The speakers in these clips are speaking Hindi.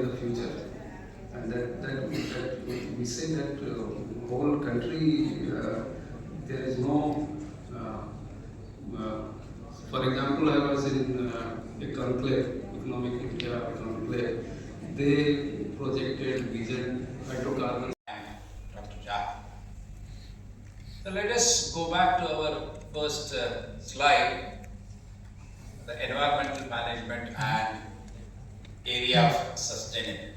the future. And that we say that whole country, there is no, for example, I was in a conclave, Economic India conclave, they projected vision, hydrocarbons. Dr. Jha. So let us go back to our first slide, the environmental management and area of sustainability.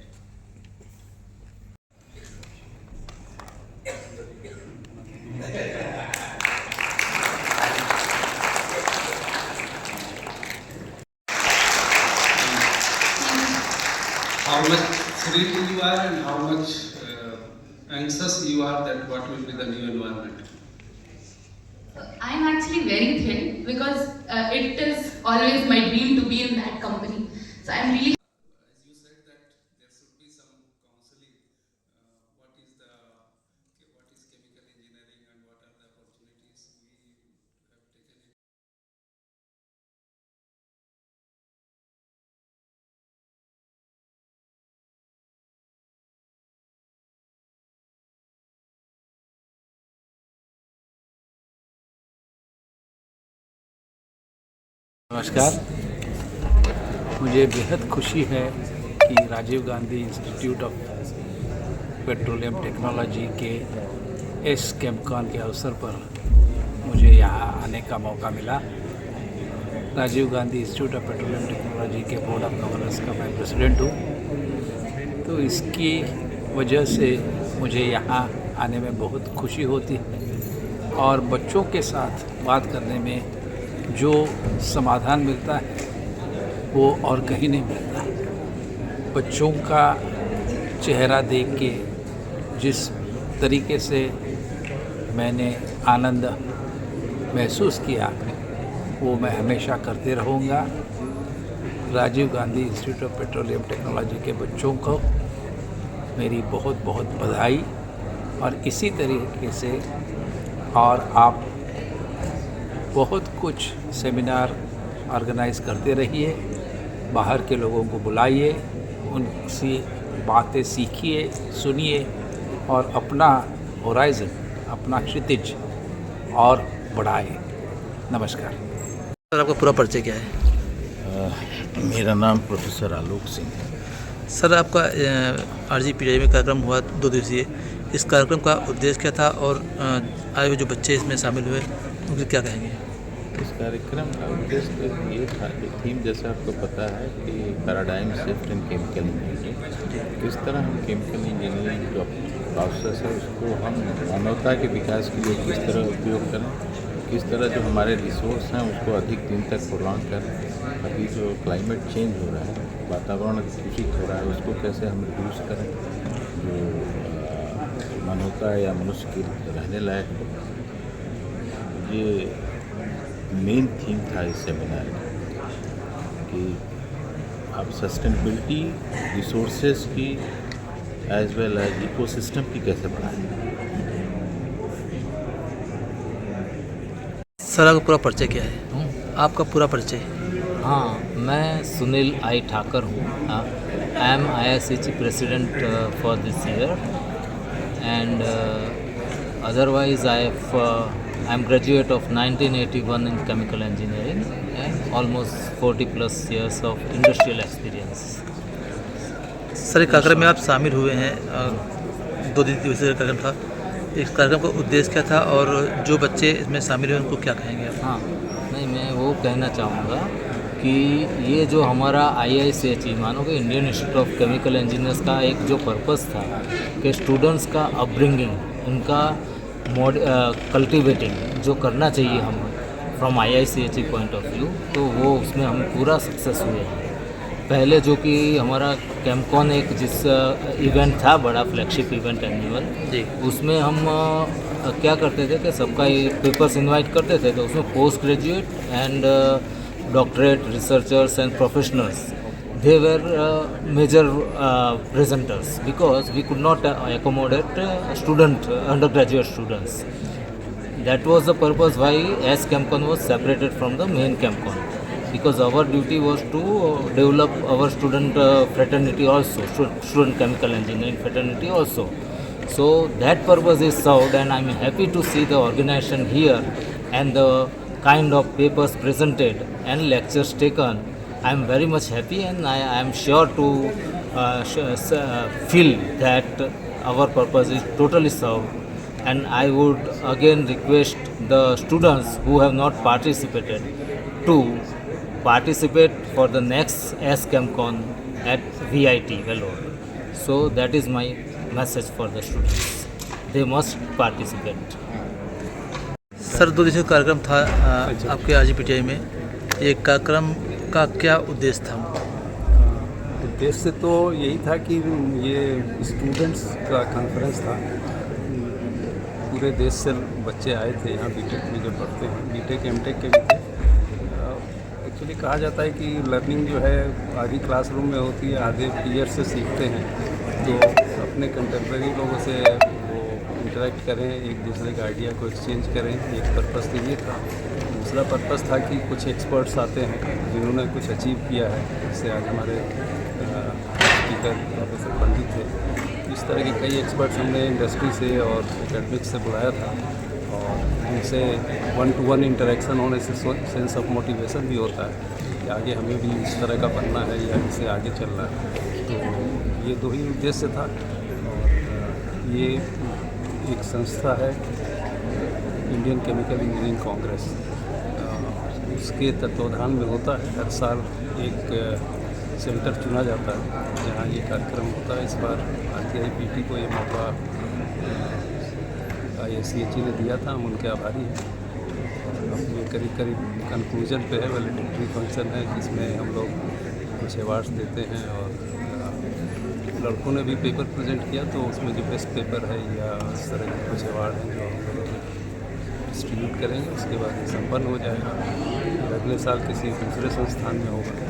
How much thrilled you are and how much anxious you are that what will be the new environment? I'm actually very thrilled because it is always my dream to be in that company. So I'm really. As you said that there should be some counseling. What is chemical engineering and what are the opportunities we have taken it. नमस्कार। मुझे बेहद खुशी है कि Rajiv Gandhi institute of petroleum technology के एस कैम्पकॉन के अवसर पर मुझे यहाँ आने का मौका मिला। Rajiv Gandhi institute of petroleum technology के बोर्ड ऑफ गवर्नर्स का मैं प्रेसिडेंट हूँ, तो इसकी वजह से मुझे यहाँ आने में बहुत खुशी होती है और बच्चों के साथ बात करने में जो समाधान मिलता है वो और कहीं नहीं मिलता है। बच्चों का चेहरा देख के जिस तरीके से मैंने आनंद महसूस किया वो मैं हमेशा करते रहूँगा। Rajiv Gandhi institute of petroleum technology के बच्चों को मेरी बहुत बहुत बधाई और इसी तरीके से और आप बहुत कुछ सेमिनार ऑर्गेनाइज करते रहिए, बाहर के लोगों को बुलाइए, उनसे बातें सीखिए, सुनिए और अपना होराइज़न, अपना क्षितिज और बढ़ाए। नमस्कार। सर, आपका पूरा परिचय क्या है? मेरा नाम प्रोफेसर आलोक सिंह है। सर, आपका RGPTI में कार्यक्रम हुआ 2 दिवसीय। इस कार्यक्रम का उद्देश्य क्या था और आए हुए जो बच्चे इसमें शामिल हुए उनके क्या कहेंगे? इस कार्यक्रम का उद्देश्य ये था कि थीम जैसा आपको पता है कि paradigm shift in chemical engineering, किस तरह हम केमिकल इंजीनियरिंग जो प्रोसेस है उसको हम मानवता के विकास के लिए किस तरह उपयोग करें, किस तरह जो हमारे रिसोर्स हैं उसको अधिक दिन तक प्रोलॉन्ग करें। अभी जो क्लाइमेट चेंज हो रहा है, वातावरण दूषित हो रहा है, उसको कैसे हम रिड्यूस करें जो मानवता या मनुष्य के रहने लायक हो। ये मेन थीम था इस सेमिनार का कि आप सस्टेनेबिलिटी रिसोर्सेज की एज वेल एज इकोसिस्टम की कैसे बढ़ाएं। सर, आपका पूरा परिचय क्या है? आपका पूरा परिचय? हाँ, मैं सुनील आई ठाकर हूँ। I am IICG president for this year and otherwise I am graduate of 1981 in chemical engineering and almost 40+ years of industrial experience. Sir, इस कार्यक्रम में आप शामिल हुए हैं, 2 दिवसीय कार्यक्रम था। इस कार्यक्रम का उद्देश्य क्या था और जो बच्चे इसमें शामिल हुए उनको क्या कहेंगे आप? हाँ, नहीं, मैं वो कहना चाहूँगा कि ये जो हमारा IICHE मानो कि Indian institute of chemical engineers का एक जो पर्पस था कि स्टूडेंट्स का अपब्रिंगिंग, उनका कल्टिवेटिंग जो करना चाहिए हम from IICHE point of view, तो वो उसमें हम पूरा सक्सेस हुए हैं। पहले जो कि हमारा कैम्पकॉन एक जिस इवेंट था, बड़ा फ्लैगशिप इवेंट एनुअल जी, उसमें हम क्या करते थे कि सबका ये पेपर्स इनवाइट करते थे, तो उसमें post graduate and doctorate researchers and professionals, they were major presenters because we could not accommodate undergraduate students. That was the purpose why S CampCon was separated from the main CampCon. because our duty was to develop our student fraternity also, student chemical engineering fraternity also. So that purpose is served, and I'm happy to see the organization here and the kind of papers presented and lectures taken. I'm very much happy, and I am sure to feel that our purpose is totally served. And I would again request the students who have not participated to participate for the next SChemCon at VIT Vellore. So that is my message for the students. They must participate. Sir 2 दिवसीय कार्यक्रम था आपके RGPTI में, ये कार्यक्रम का क्या उद्देश्य था? उद्देश्य तो यही था कि ये स्टूडेंट्स का कॉन्फ्रेंस था। पूरे देश से बच्चे आए थे यहाँ बीटेक में जो पढ़ते हैं, बीटेक एमटेक के भी थे। एक्चुअली कहा जाता है कि लर्निंग जो है आधी क्लासरूम में होती है, आधे पीयर से सीखते हैं। तो अपने कंटेम्प्रेरी लोगों से वो इंटरेक्ट करें, एक दूसरे का आइडिया को एक्सचेंज करें, एक पर्पस तो ये था। दूसरा पर्पस था कि कुछ एक्सपर्ट्स आते हैं जिन्होंने कुछ अचीव किया है, जैसे आज हमारे स्पीकर प्रोफेसर पंडित थे। इस तरह के कई एक्सपर्ट्स हमने इंडस्ट्री से और एकेडमिक्स से बुलाया था, और उनसे 1-to-1 इंटरेक्शन होने से सेंस ऑफ मोटिवेशन भी होता है कि आगे हमें भी इस तरह का बनना है या इससे आगे चलना है। तो ये 2 ही उद्देश्य था। और ये एक संस्था है इंडियन केमिकल इंजीनियरिंग कांग्रेस, उसके तत्वाधान में होता है। हर साल एक सेंटर चुना जाता है जहाँ ये कार्यक्रम होता है। इस बार RGPT को ये मौका ISCHE ने दिया था, हम उनके आभारी हैं। अब ये करीब कंक्लूजन पे है, वैलेडिक्टरी फंक्शन है जिसमें हम लोग कुछ अवार्ड्स देते हैं। और लड़कों ने भी पेपर प्रेजेंट किया, तो उसमें जो बेस्ट पेपर है या इस तरह के कुछ अवार्ड हैं जो हम लोग डिस्ट्रीब्यूट करेंगे। उसके बाद ये संपन्न हो जाएगा, अगले साल किसी दूसरे संस्थान में होगा।